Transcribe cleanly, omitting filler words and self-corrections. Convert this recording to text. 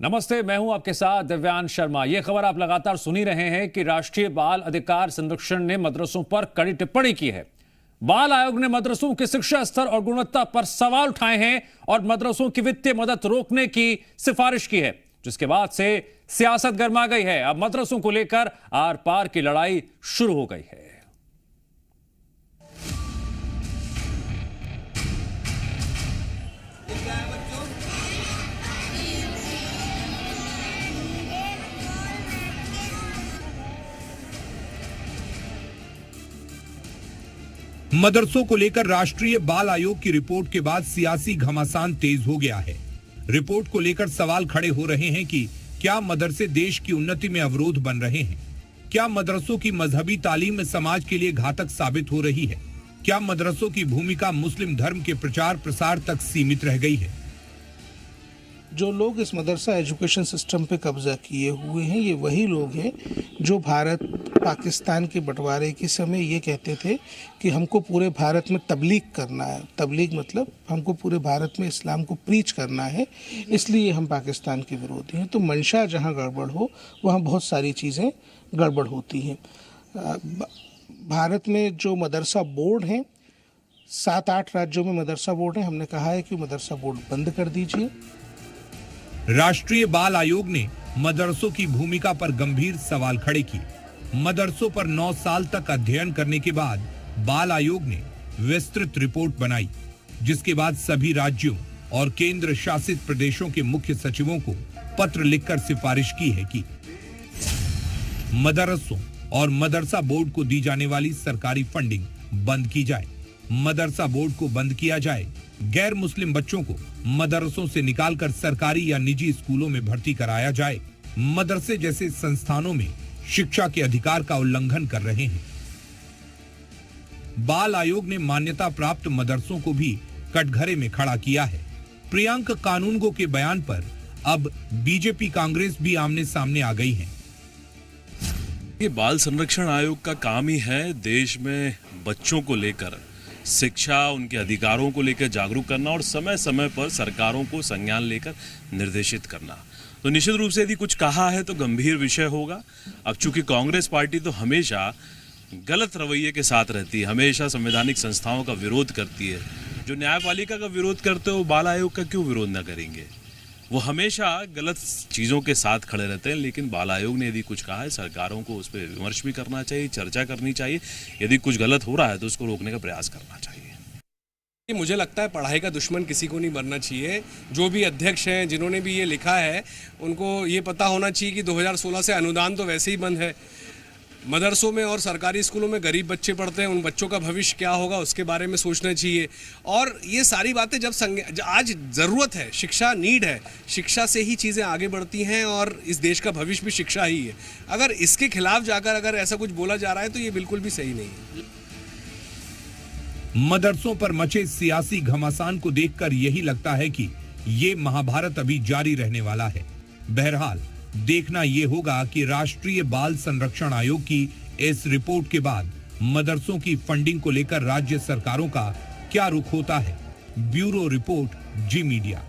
नमस्ते, मैं हूं आपके साथ दिव्यांश शर्मा। यह खबर आप लगातार सुन ही रहे हैं कि राष्ट्रीय बाल अधिकार संरक्षण ने मदरसों पर कड़ी टिप्पणी की है। बाल आयोग ने मदरसों के शिक्षा स्तर और गुणवत्ता पर सवाल उठाए हैं और मदरसों की वित्तीय मदद रोकने की सिफारिश की है, जिसके बाद से सियासत गर्मा गई है। अब मदरसों को लेकर आर पार की लड़ाई शुरू हो गई है। मदरसों को लेकर राष्ट्रीय बाल आयोग की रिपोर्ट के बाद सियासी घमासान तेज हो गया है। रिपोर्ट को लेकर सवाल खड़े हो रहे हैं कि क्या मदरसे देश की उन्नति में अवरोध बन रहे हैं? क्या मदरसों की मजहबी तालीम समाज के लिए घातक साबित हो रही है? क्या मदरसों की भूमिका मुस्लिम धर्म के प्रचार प्रसार तक सीमित रह गई है? जो लोग इस मदरसा एजुकेशन सिस्टम पे कब्जा किए हुए हैं, ये वही लोग हैं जो भारत पाकिस्तान के बंटवारे के समय ये कहते थे कि हमको पूरे भारत में तबलीग करना है। तबलीग मतलब हमको पूरे भारत में इस्लाम को प्रीच करना है, इसलिए हम पाकिस्तान के विरोधी हैं। तो मंशा जहाँ गड़बड़ हो वहाँ बहुत सारी चीज़ें गड़बड़ होती हैं। भारत में जो मदरसा बोर्ड हैं, 7-8 राज्यों में मदरसा बोर्ड है। हमने कहा है कि मदरसा बोर्ड बंद कर दीजिए। राष्ट्रीय बाल आयोग ने मदरसों की भूमिका पर गंभीर सवाल खड़े किए। मदरसों पर 9 साल तक अध्ययन करने के बाद बाल आयोग ने विस्तृत रिपोर्ट बनाई, जिसके बाद सभी राज्यों और केंद्र शासित प्रदेशों के मुख्य सचिवों को पत्र लिखकर सिफारिश की है कि मदरसों और मदरसा बोर्ड को दी जाने वाली सरकारी फंडिंग बंद की जाए। मदरसा बोर्ड को बंद किया जाए। गैर मुस्लिम बच्चों को मदरसों से निकालकर सरकारी या निजी स्कूलों में भर्ती कराया जाए। मदरसे जैसे संस्थानों में शिक्षा के अधिकार का उल्लंघन कर रहे हैं। बाल आयोग ने मान्यता प्राप्त मदरसों को भी कटघरे में खड़ा किया है। प्रियंक कानूनगो के बयान पर अब बीजेपी कांग्रेस भी आमने सामने आ गई है। ये बाल संरक्षण आयोग का काम ही है देश में बच्चों को लेकर शिक्षा, उनके अधिकारों को लेकर जागरूक करना और समय समय पर सरकारों को संज्ञान लेकर निर्देशित करना। तो निश्चित रूप से यदि कुछ कहा है तो गंभीर विषय होगा। अब चूंकि कांग्रेस पार्टी तो हमेशा गलत रवैये के साथ रहती है, हमेशा संवैधानिक संस्थाओं का विरोध करती है। जो न्यायपालिका का विरोध करते हो, बाल आयोग का क्यों विरोध न करेंगे? वो हमेशा गलत चीज़ों के साथ खड़े रहते हैं। लेकिन बाल आयोग ने यदि कुछ कहा है, सरकारों को उस पर विमर्श भी करना चाहिए, चर्चा करनी चाहिए। यदि कुछ गलत हो रहा है तो उसको रोकने का प्रयास करना चाहिए। मुझे लगता है पढ़ाई का दुश्मन किसी को नहीं बनना चाहिए। जो भी अध्यक्ष हैं, जिन्होंने भी ये लिखा है, उनको ये पता होना चाहिए कि 2016 से अनुदान तो वैसे ही बंद है। मदरसों में और सरकारी स्कूलों में गरीब बच्चे पढ़ते हैं, उन बच्चों का भविष्य क्या होगा उसके बारे में सोचना चाहिए। और ये सारी बातें जब आज ज़रूरत है, शिक्षा नीड है, शिक्षा से ही चीज़ें आगे बढ़ती हैं और इस देश का भविष्य भी शिक्षा ही है। अगर इसके खिलाफ जाकर अगर ऐसा कुछ बोला जा रहा है तो ये बिल्कुल भी सही नहीं है। मदरसों पर मचे सियासी घमासान को देखकर यही लगता है कि ये महाभारत अभी जारी रहने वाला है। बहरहाल देखना ये होगा कि राष्ट्रीय बाल संरक्षण आयोग की इस रिपोर्ट के बाद मदरसों की फंडिंग को लेकर राज्य सरकारों का क्या रुख होता है। ब्यूरो रिपोर्ट, जी मीडिया।